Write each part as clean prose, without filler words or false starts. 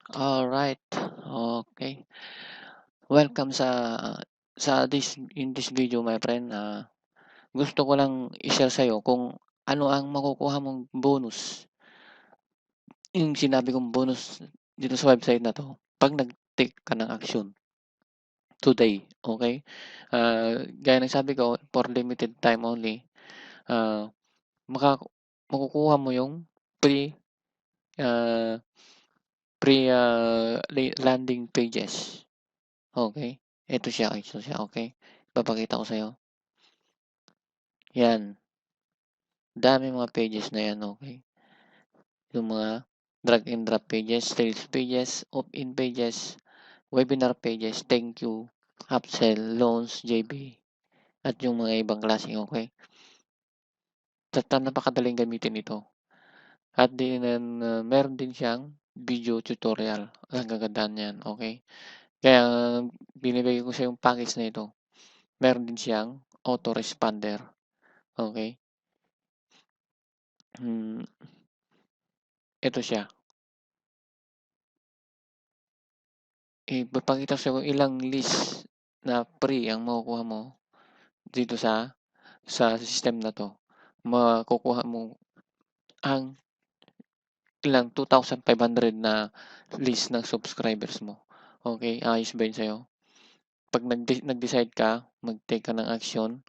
Alright, okay. Welcome in this video, my friend. Gusto ko lang i-share sa'yo kung ano ang makukuha mong bonus. Yung sinabi kong bonus dito sa website na 'to, 'pag nag-take ka ng action today, okay? Gaya ng sabi ko, for limited time only, ah, maka makukuha mo yung free, ah, landing pages, okay? Ito siya, okay? Ipapakita ko sa'yo. Yan, dami mga pages na yan, okay? Yung mga drag and drop pages, sales pages, opt-in pages, webinar pages, thank you, upsell, loans, JB, at yung mga ibang klase, okay? Napakadaling gamitin ito. At din, meron din siyang video tutorial. Ang kagandahan niyan, okay? Kaya binibigay ko sa yung package na ito. Meron din siyang autoresponder, okay? Hmm, ito siya. Ipapakita ko sa'yo ilang list na free ang makukuha mo dito sa system na 'to. Makukuha mo ang ilang 2,500 na list ng subscribers mo. Okay, ayos ba yun sa'yo? 'Pag nag-decide ka, mag-take ka ng action,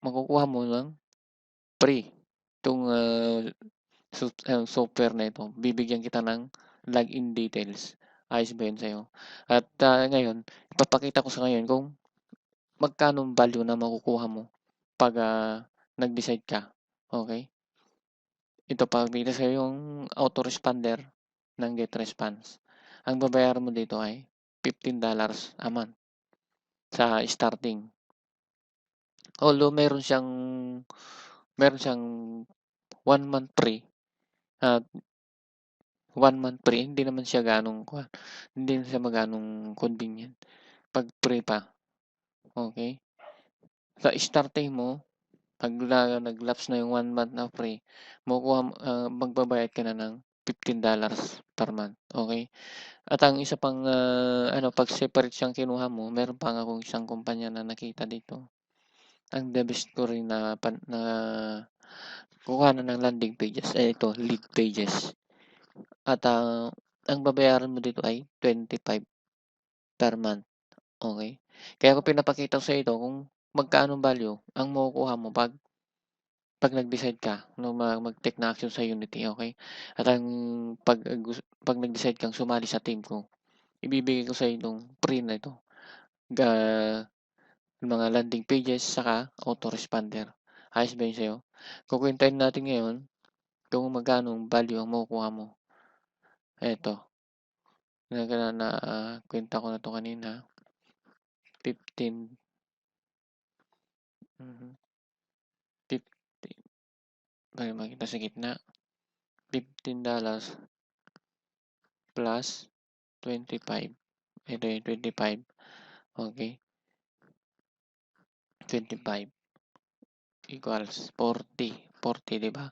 makukuha mo ng free 'tong, software na ito. Bibigyan kita ng login details. Ayos ba yun sa'yo? At, ngayon ipapakita ko sa ngayon kung magkano value na makukuha mo 'pag, nag-decide ka, okay? Ito papakita sa'yo yung autoresponder ng GetResponse. Ang babayaran mo dito ay $15 a month sa starting. Although meron siyang 1 month free at 1 month free, hindi naman siya hindi na siya gaanong convenient 'pag free pa, okay? Sa starting mo, 'pag nag-lapse na yung 1 month na free, magbabayad ka na ng $15 per month, okay? At ang isa pang, 'pag separate siyang kinuha mo, meron pa nga akong isang kumpanya na nakita dito. Ang the best ko rin na kukuhanan ng landing pages, ito lead pages. At, ang babayaran mo dito ay 25 per month, okay? Kaya ko pinapakita ko sa'yo ito kung magkano value ang makukuha mo 'pag nag-decide ka na mag-take na action sa Unity, okay? At 'pag nag-decide kang sumali sa team ko, ibibigay ko sa'yo itong free na ito, ga mga landing pages saka autoresponder. Ayos ba yun sa'yo? Kukuwentahin natin ngayon kung magkanong value ang makukuha mo. Eto, kuwenta ko na 'to kanina, 15, 50, bale makita sa gitna, $15 plus 25. Ito yung 25, okay? 25 equals 40. 40, 'di ba?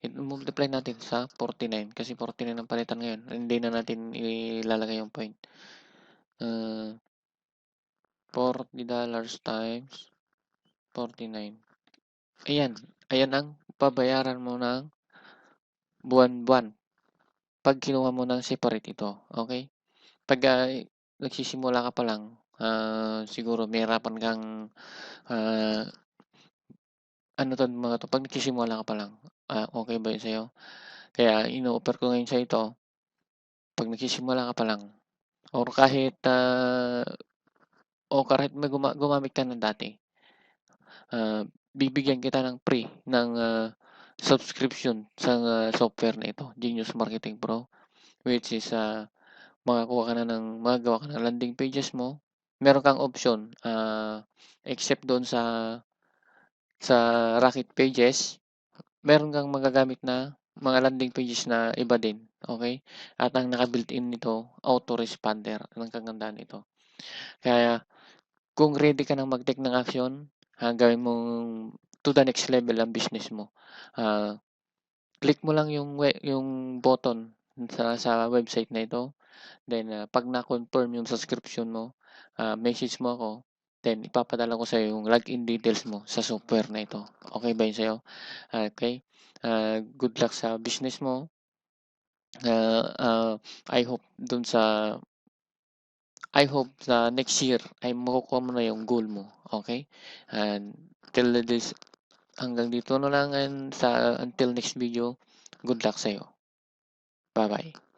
I-multiply natin sa 49 kasi 49 ang palitan ngayon. Hindi na natin ilalagay yung point. $40 times 49. Ayan. Ayan ang babayaran mo ng buwan-buwan 'pag kinuha mo ng separate ito, okay? 'Pag, nagsisimula ka pa lang, siguro mahirapan kang, ah, ano 'to mga 'to, 'pag nagsisimula ka pa lang, okey ba 'yun sa'yo? Kaya ino-offer ko ngayon sa'yo ito, 'pag nagsisimula ka pa lang or kahit may gumamit ka na dati, bibigyan kita ng free ng, subscription sa, software na ito, Genius Marketing Pro, which is, magagawa ka ng landing pages mo. Meron kang option, except doon sa Rocket Pages, meron kang magagamit na mga landing pages na iba din, okay? At ang naka-built-in nito, autoresponder, ang kagandahan nito. Kaya kung ready ka ng mag-take ng action, gawin mong to the next level ang business mo. Ah, Click mo lang yung button sa website na ito. Then, 'pag na-confirm yung subscription mo, message mo ako. Then, ipapadala ko sa'yo yung login details mo sa software na ito. Okay ba yun sa'yo? Okay. Good luck sa business mo. I hope dun sa I hope sa next year ay makukuha mo na yung goal mo. Okay? And till this, hanggang dito na lang and until next video, good luck sa'yo. Bye-bye.